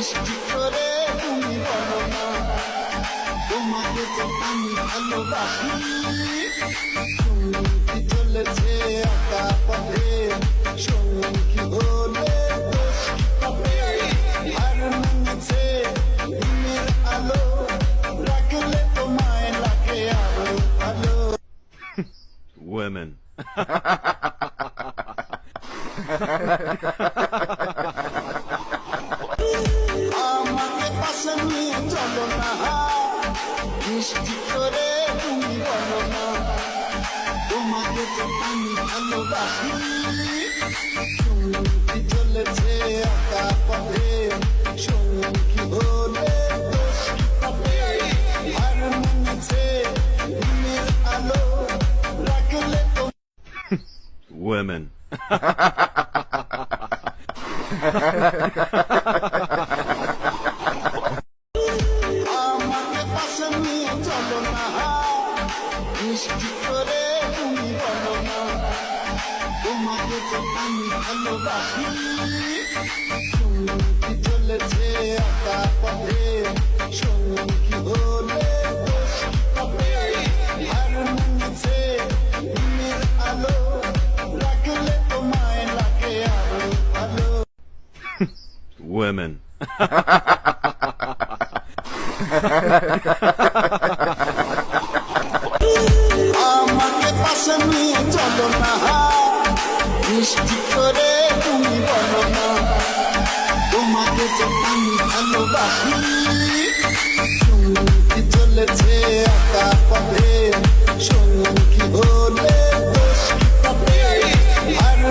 মিষ্টি করে তুমি বলো না তোমাকে যে আমি ভালোবাসি। সঙ্গী চলেছে একা পথে, সঙ্গী হলে দোষ কি পাবে? আর নেমেছে দিনের আলো, রাখলে তোমায় লাগে আরো ভালো। Women. আমাকে পাশে নিয়ে চলো না, মিষ্টি করে তুমি বলো না তোমাকে যে আমি ভালোবাসি। সঙ্গী চলেছে একা পথে, সঙ্গী হলে দোষ কি পাবে? আর নেমেছে দিনের আলো, রাখলে তো Women. আমাকে পাশে নিয়ে চলো না, মিষ্টি করে তুমি বলো না তোমাকে যে আমি ভালোবাসি। সঙ্গী চলেছে একা পথে, সঙ্গী হলে দোষ কি পাবে? আর নেমেছে দিনের আলো, রাখলে তোমায় লাগে আরো ভালো। Women. আমাকে পাশে নিয়ে চলো না, মিষ্টি করে তুমি বলো না তোমাকে যে আমি ভালোবাসি। সঙ্গী চলেছে একা পথে, সঙ্গী হলে দোষ কি পাবে? আর